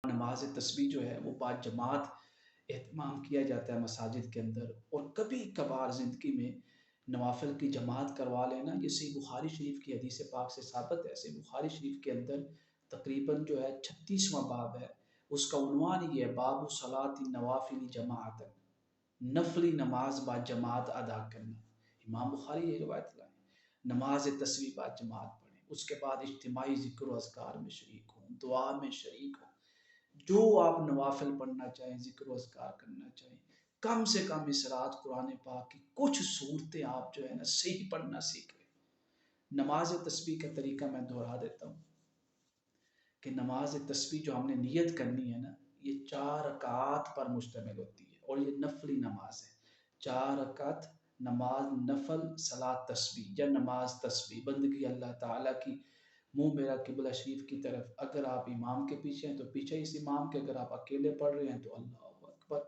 نماز تسبیح جو ہے وہ با جماعت اہتمام کیا جاتا ہے مساجد کے اندر، اور کبھی کبھار زندگی میں نوافل کی جماعت کروا لینا، یہ صحیح بخاری شریف کی حدیث پاک سے ثابت ہے۔ صحیح بخاری شریف کے اندر تقریباً جو ہے 36واں باب ہے، اس کا عنوان یہ ہے باب صلاۃ النوافل جماعت، نفلی نماز با جماعت ادا کرنا۔ امام بخاری یہ روایت لائے، نماز تسبیح با جماعت پڑھیں، اس کے بعد اجتماعی ذکر و اذکار میں شریک ہوں، دعا میں شریک ہوں، جو آپ نوافل پڑھنا چاہیں، ذکر و اذکار کرنا چاہیں، کم سے کم اس رات قرآن پاک کی کچھ صورتیں آپ جو ہے نا صحیح پڑھنا سیکھ لیں۔ نماز تسبیح کا طریقہ میں دہرا دیتا ہوں کہ نماز تسبیح جو ہم نے نیت کرنی ہے نا، یہ 4 رکعات پر مشتمل ہوتی ہے، اور یہ نفلی نماز ہے۔ 4 رکعت نماز نفل صلاۃ تسبیح یا نماز تسبیح، بندگی اللہ تعالیٰ کی، منہ میرا قبلہ شریف کی طرف۔ اگر آپ امام کے پیچھے ہیں تو پیچھے اس امام کے، اگر آپ اکیلے پڑھ رہے ہیں تو اللہ اکبر۔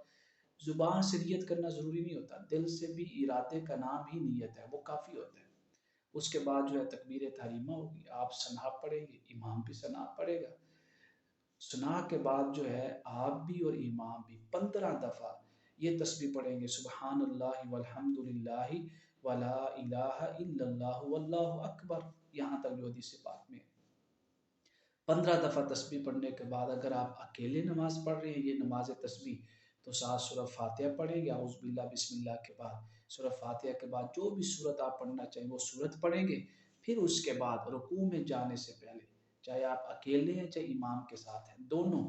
زبان سے نیت کرنا ضروری نہیں ہوتا، دل سے بھی ارادے کا نام ہی نیت ہے، وہ کافی ہوتا ہے۔ اس کے بعد جو ہے تکبیر تحریمہ ہوگی، آپ ثنا پڑھیں گے، امام بھی ثنا پڑھے گا۔ ثنا کے بعد جو ہے آپ بھی اور امام بھی 15 دفعہ یہ تسبیح پڑھیں گے، سبحان اللہ والحمد للہ ولا الہ الا اللہ واللہ اکبر، یہاں تک جو حدیث پاک میں 15 دفعہ تسبیح پڑھنے کے بعد اگر آپ اکیلے نماز پڑھ رہے ہیں یہ نماز تسبیح، تو ساتھ سورہ فاتحہ پڑھیں گے، اعوذ باللہ بسم اللہ کے بعد سورہ فاتحہ کے بعد جو بھی سورت آپ پڑھنا چاہیں وہ سورت پڑھیں گے۔ پھر اس کے بعد رکوع میں جانے سے پہلے، چاہے آپ اکیلے ہیں چاہے امام کے ساتھ ہیں، دونوں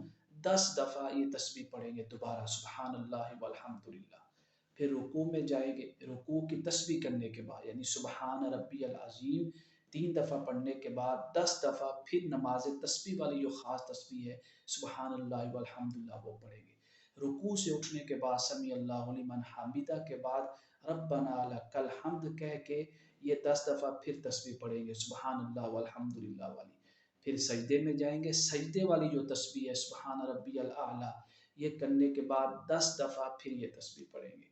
10 دفعہ یہ تسبیح پڑھیں گے دوبارہ، سبحان اللہ والحمد للہ۔ پھر رکوع میں جائیں گے، رکوع کی تسبیح کرنے کے بعد یعنی سبحان ربی العظیم 3 دفعہ پڑھنے کے بعد 10 دفعہ پھر نماز تسبیح والی جو خاص تسبیح ہے سبحان اللہ والحمد للہ وہ پڑھیں گے۔ رکوع سے اٹھنے کے بعد سمیع اللہ لمن حمیدہ کے بعد ربنا لک الحمد کہہ کے یہ 10 دفعہ پھر تسبیح پڑھیں گے، سبحان اللہ والحمد للہ والی۔ پھر سجدے میں جائیں گے، سجدے والی جو تسبیح ہے سبحان ربی الاعلیٰ، یہ کرنے کے بعد 10 دفعہ پھر یہ تسبیح پڑھیں گے۔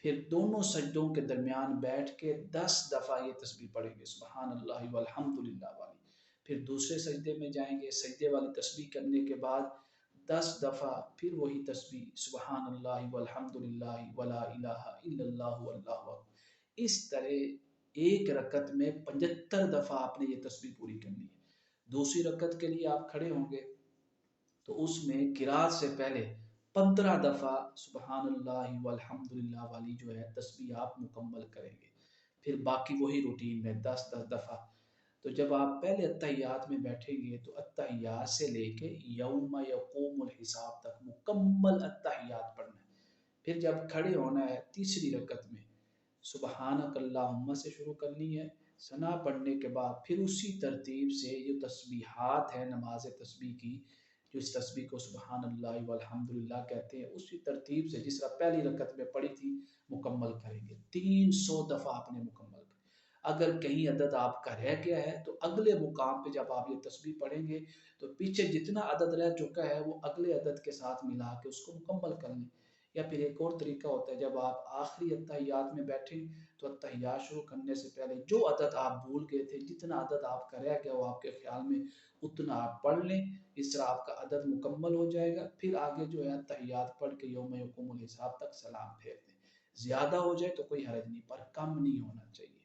پھر دونوں سجدوں کے درمیان بیٹھ کے 10 دفعہ یہ تسبیح پڑھیں گے، سبحان اللہ والحمد للہ والی۔ پھر دوسرے سجدے میں جائیں گے، سجدے والی تسبیح کرنے کے بعد 10 دفعہ پھر وہی تسبیح، سبحان اللہ والحمد للہ ولا الہ الا اللہ واللہ اکبر۔ اس طرح ایک رکعت میں 75 دفعہ آپ نے یہ تسبیح پوری کرنی ہے۔ دوسری رکعت کے لیے آپ کھڑے ہوں گے تو اس میں قرات سے پہلے 15 دفعہ سبحان اللہ والحمد للہ والی جو ہے تسبیح آپ مکمل کریں گے۔ پھر باقی وہی روٹین میں 10 دفعہ۔ تو جب آپ پہلے اتحیات میں بیٹھیں گے تو اتحیات سے لے کے یوم یقوم الحساب تک مکمل اتحیات پڑھنا ہے۔ پھر جب کھڑے ہونا ہے تیسری رکعت میں سبحانک اللہم سے شروع کرنی ہے، ثنا پڑھنے کے بعد پھر اسی ترتیب سے جو تسبیحات ہیں نماز تسبیح کی، جو اس تسبیح کو سبحان اللہ والحمد للہ کہتے ہیں، اسی ترتیب سے جس طرح پہلی رکعت میں پڑھی تھی مکمل کریں گے۔ 300 دفعہ آپ نے مکمل کریں۔ اگر کہیں عدد آپ کا رہ گیا ہے تو اگلے مقام پہ جب آپ یہ تسبیح پڑھیں گے تو پیچھے جتنا عدد رہ چکا ہے وہ اگلے عدد کے ساتھ ملا کے اس کو مکمل کر لیں۔ یا پھر ایک اور طریقہ ہوتا ہے، جب آپ آخری اتحیات میں بیٹھیں تو اتحیات شروع کرنے سے پہلے جو عدد آپ بھول گئے تھے، جتنا عدد آپ کا رہ گیا وہ آپ کے خیال میں اتنا آپ پڑھ لیں، اس طرح آپ کا عدد مکمل ہو جائے گا۔ پھر آگے جو ہے اتحیات پڑھ کے یوم یقوم الحساب تک سلام پھیر دیں۔ زیادہ ہو جائے تو کوئی حرج نہیں، پر کم نہیں ہونا چاہیے۔